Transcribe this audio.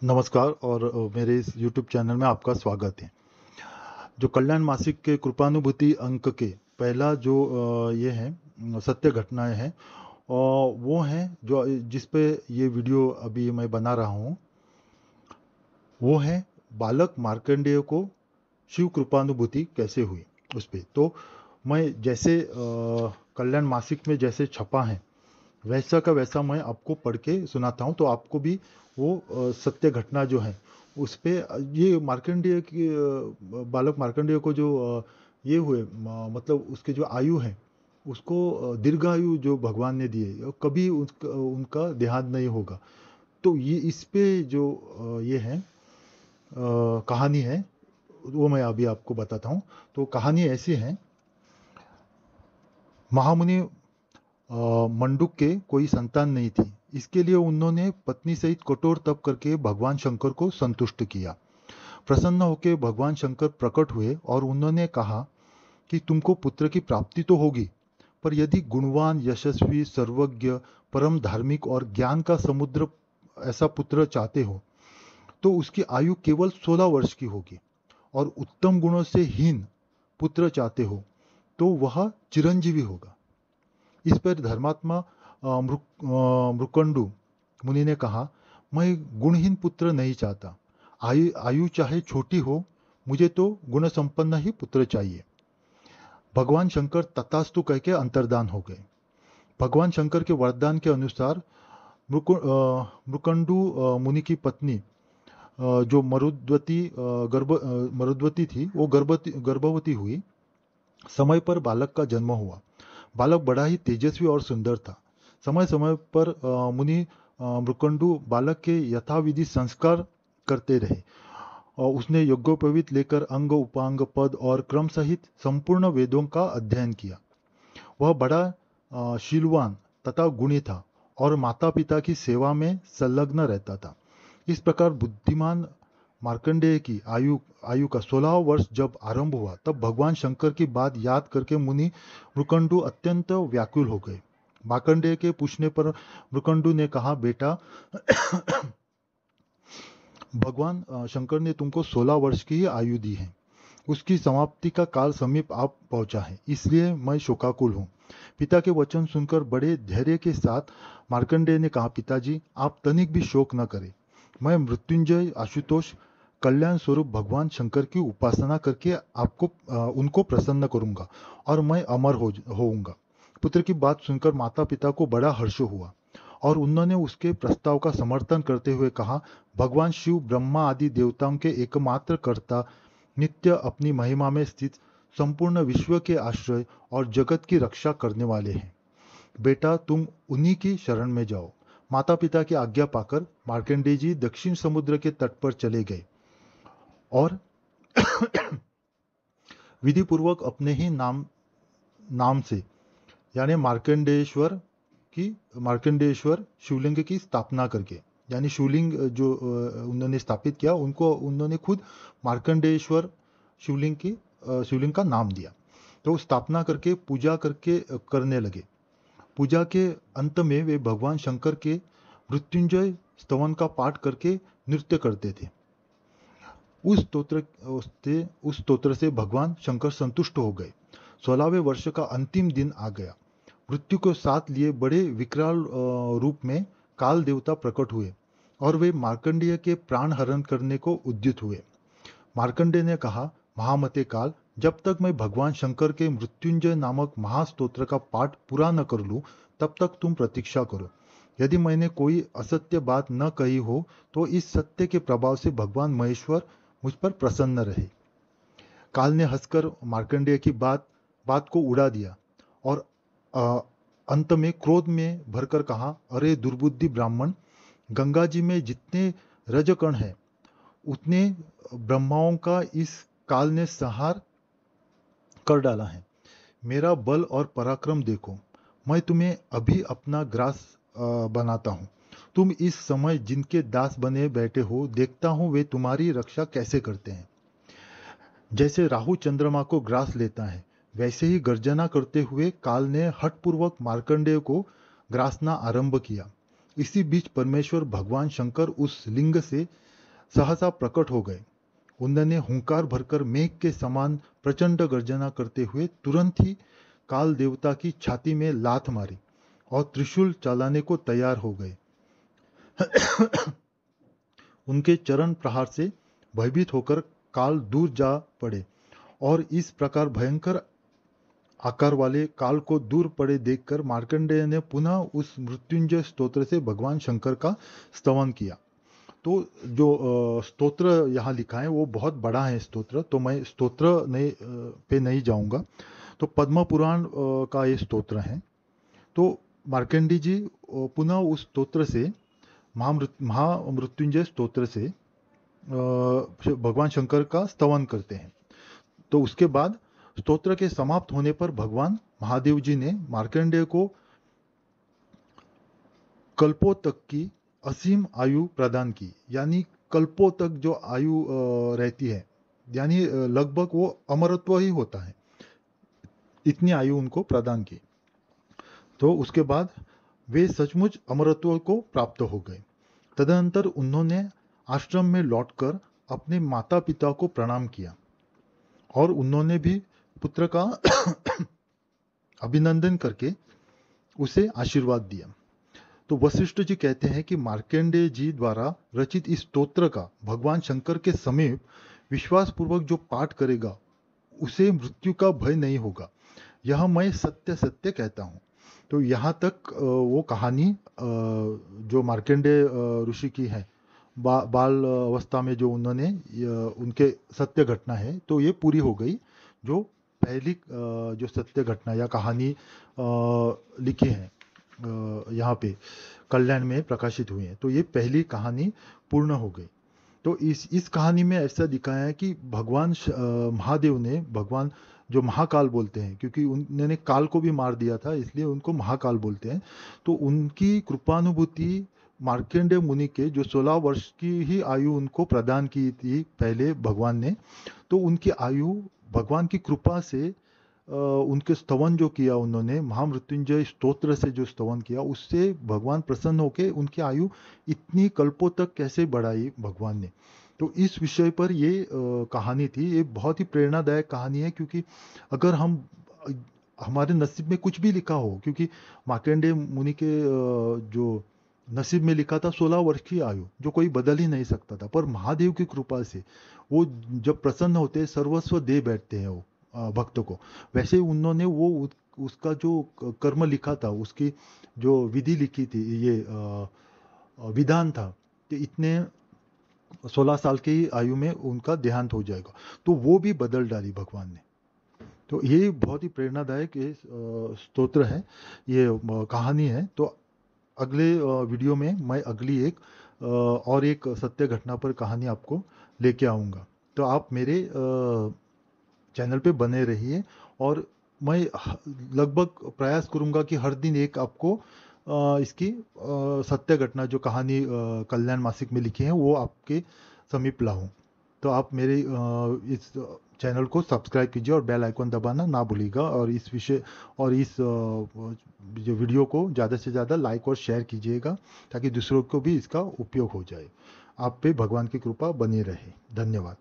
नमस्कार और मेरे इस YouTube चैनल में आपका स्वागत है। जो कल्याण मासिक के कृपानुभूति अंक के पहला जो ये है सत्य घटनाएं हैं और वो हैं जो जिस पे ये वीडियो अभी मैं बना रहा हूँ वो है बालक मार्कंडेय को शिव कृपानुभूति कैसे हुई उस पे। तो मैं जैसे कल्याण मासिक में जैसे छपा है वैसा का वैसा मैं आपको पढ़ के सुनाता हूँ, तो आपको भी वो सत्य घटना जो है उस पे ये मार्कंडेय की बालक मार्कंडेय को जो ये हुए मतलब उसके जो आयु है उसको दीर्घायु जो भगवान ने दिए कभी उनका देहांत नहीं होगा। तो ये इस पे जो ये है कहानी है वो मैं अभी आपको बताता हूँ। तो कहानी ऐसी है, महामुनि मंडूक के कोई संतान नहीं थी। इसके लिए उन्होंने पत्नी सहित कठोर तप करके भगवान शंकर को संतुष्ट किया। प्रसन्न होकर भगवान शंकर प्रकट हुए और उन्होंने कहा कि तुमको पुत्र की प्राप्ति तो होगी, पर यदि गुणवान, यशस्वी, सर्वज्ञ, परम धार्मिक और ज्ञान का समुद्र ऐसा पुत्र चाहते हो तो उसकी आयु केवल 16 वर्ष की होगी। और उत्तम गुणों से हीन पुत्र चाहते हो तो वह चिरंजीवी होगा। इस पर धर्मात्मा मृकंडु मुनि ने कहा, मैं गुणहीन पुत्र नहीं चाहता। आयु आयु चाहे छोटी हो, मुझे तो गुण संपन्न ही पुत्र चाहिए। भगवान शंकर तथास्तु कह के अंतर्धान हो गए। भगवान शंकर के वरदान के अनुसार मृकंडु मुनि की पत्नी जो मरुद्वती थी वो गर्भवती हुई। समय पर बालक का जन्म हुआ। बालक बड़ा ही तेजस्वी और सुंदर था। समय समय पर मुनि मृकंडु बालक के यथाविधि संस्कार करते रहे और उसने यज्ञोपवीत लेकर अंग उपांग पद और क्रम सहित संपूर्ण वेदों का अध्ययन किया। वह बड़ा शीलवान तथा गुणी था और माता पिता की सेवा में संलग्न रहता था। इस प्रकार बुद्धिमान मार्कंडेय की आयु आयु का 16 वर्ष जब आरंभ हुआ तब भगवान शंकर की बात याद करके मुनि मृकंडु अत्यंत व्याकुल हो गए। मार्कंडेय के पूछने पर मृकंडु ने कहा, बेटा, भगवान शंकर ने तुमको 16 वर्ष की ही आयु दी है। उसकी समाप्ति का काल समीप आप पहुंचा है, इसलिए मैं शोकाकुल हूँ। पिता के वचन सुनकर बड़े धैर्य के साथ मार्कंडेय ने कहा, पिताजी, आप तनिक भी शोक न करें। मैं मृत्युंजय आशुतोष कल्याण स्वरूप भगवान शंकर की उपासना करके आपको उनको प्रसन्न करूंगा और मैं अमर होऊंगा। पुत्र की बात सुनकर माता पिता को बड़ा हर्ष हुआ और उन्होंने उसके प्रस्ताव का समर्थन करते हुए कहा, भगवान शिव ब्रह्मा आदि देवताओं के एकमात्र कर्ता, नित्य अपनी महिमा में स्थित, संपूर्ण विश्व के आश्रय और जगत की रक्षा करने वाले हैं। बेटा, तुम उन्हीं की शरण में जाओ। माता पिता की आज्ञा पाकर मार्कंडेय जी दक्षिण समुद्र के तट पर चले गए और विधि पूर्वक अपने ही नाम से यानी मार्कंडेश्वर शिवलिंग की स्थापना करके, यानी शिवलिंग जो उन्होंने स्थापित किया उनको उन्होंने खुद मार्कंडेश्वर शिवलिंग का नाम दिया। तो स्थापना करके पूजा करके करने लगे। पूजा के अंत में वे भगवान शंकर के मृत्युंजय स्तवन का पाठ करके नृत्य करते थे। उस स्तोत्र से भगवान शंकर संतुष्ट हो गए। 16वें वर्ष का अंतिम दिन आ गया। मृत्यु को साथ लिए बड़े विकराल रूप में काल देवता प्रकट हुए और वे मार्कंडेय के प्राण हरण करने को उद्यत हुए। मार्कंडेय ने कहा, महामते काल, जब तक मैं भगवान शंकर के मृत्युंजय नामक महास्तोत्र का पाठ पूरा न कर लूं तब तक तुम प्रतीक्षा करो। यदि मैंने कोई असत्य बात न कही हो तो इस सत्य के प्रभाव से भगवान महेश्वर मुझ पर प्रसन्न रहे। काल ने हंसकर मार्कंडेय की बात को उड़ा दिया और अ, अंत में क्रोध में भरकर कहा, अरे दुर्बुद्धि ब्राह्मण, गंगा जी में जितने रजकण हैं उतने ब्रह्माओं का इस काल ने संहार कर डाला है। मेरा बल और पराक्रम देखो। मैं तुम्हें अभी अपना ग्रास बनाता हूँ। तुम इस समय जिनके दास बने बैठे हो, देखता हूँ वे तुम्हारी रक्षा कैसे करते हैं। जैसे राहु चंद्रमा को ग्रास लेता है, वैसे ही गर्जना करते हुए काल ने हठपूर्वक मार्कंडेय को ग्रासना आरंभ किया। इसी बीच परमेश्वर भगवान शंकर उस लिंग से सहसा प्रकट हो गए। उन्होंने हुंकार भरकर मेघ के समान प्रचंड गर्जना करते हुए तुरंत ही काल देवता की छाती में लात मारी और त्रिशूल चलाने को तैयार हो गए। उनके चरण प्रहार से भयभीत होकर काल दूर जा पड़े और इस प्रकार भयंकर आकार वाले काल को दूर पड़े देखकर मार्कंडेय ने पुनः उस मृत्युंजय स्तोत्र से भगवान शंकर का स्तवन किया। तो जो स्तोत्र यहाँ लिखा है वो बहुत बड़ा है स्तोत्र, तो मैं स्तोत्र पे नहीं जाऊंगा। तो पद्म पुराण का ये स्तोत्र है। तो मार्कंडी जी पुनः उस स्तोत्र से महामृत्युंजय स्तोत्र से भगवान शंकर का स्तवन करते हैं। तो उसके बाद स्तोत्र के समाप्त होने पर भगवान महादेव जी ने मार्कंडेय को कल्पों तक की असीम आयु प्रदान की, यानी कल्पों तक जो आयु रहती है, यानी लगभग वो अमरत्व ही होता है, इतनी आयु उनको प्रदान की। तो उसके बाद वे सचमुच अमरत्व को प्राप्त हो गए। तदनंतर उन्होंने आश्रम में लौटकर अपने माता पिता को प्रणाम किया और उन्होंने भी पुत्र का अभिनंदन करके उसे आशीर्वाद दिया। तो वशिष्ठ जी कहते हैं कि मार्कंडेय जी द्वारा रचित इस स्तोत्र का भगवान शंकर के समीप विश्वास पूर्वक जो पाठ करेगा उसे मृत्यु का भय नहीं होगा, यह मैं सत्य सत्य कहता हूँ। तो यहाँ तक वो कहानी जो मार्कंडेय ऋषि की है, बाल अवस्था में जो उन्होंने उनके सत्य घटना है, तो ये पूरी हो गई। जो पहली जो सत्य घटना या कहानी लिखी है यहाँ पे कल्याण में प्रकाशित हुई है, तो ये पहली कहानी पूर्ण हो गई। तो इस कहानी में ऐसा दिखाया है कि भगवान महादेव ने, भगवान जो महाकाल बोलते हैं, क्योंकि उन्होंने काल को भी मार दिया था इसलिए उनको महाकाल बोलते हैं। तो उनकी कृपानुभूति मार्कंडेय मुनि के जो 16 वर्ष की ही आयु उनको प्रदान की थी पहले भगवान ने, तो उनकी आयु भगवान की कृपा से उनके स्तवन जो किया उन्होंने, महामृत्युंजय स्तोत्र से जो स्तवन किया, उससे भगवान प्रसन्न होकर उनकी आयु इतनी कल्पों तक कैसे बढ़ाई भगवान ने। तो इस विषय पर ये कहानी थी। ये बहुत ही प्रेरणादायक कहानी है, क्योंकि अगर हमारे नसीब में कुछ भी लिखा हो, क्योंकि मार्कंडेय मुनि के जो नसीब में लिखा था 16 वर्ष की आयु, जो कोई बदल ही नहीं सकता था, पर महादेव की कृपा से वो जब प्रसन्न होते सर्वस्व दे बैठते हैं वो भक्त को। वैसे ही उन्होंने वो उसका जो कर्म लिखा था, उसकी जो विधि लिखी थी, ये विधान था कि इतने 16 साल की आयु में उनका देहांत हो जाएगा, तो वो भी बदल डाली भगवान ने। तो ये बहुत ही प्रेरणादायक ये स्तोत्र है, ये कहानी है। तो अगले वीडियो में मैं अगली और एक सत्य घटना पर कहानी आपको लेके आऊँगा। तो आप मेरे चैनल पे बने रहिए, और मैं लगभग प्रयास करूंगा कि हर दिन एक आपको इसकी सत्य घटना जो कहानी कल्याण मासिक में लिखी है वो आपके समीप लाऊं। तो आप मेरे इस चैनल को सब्सक्राइब कीजिए और बेल आइकन दबाना ना भूलिएगा, और इस विषय और इस जो वीडियो को ज़्यादा से ज़्यादा लाइक और शेयर कीजिएगा, ताकि दूसरों को भी इसका उपयोग हो जाए। आप पे भगवान की कृपा बनी रहे। धन्यवाद।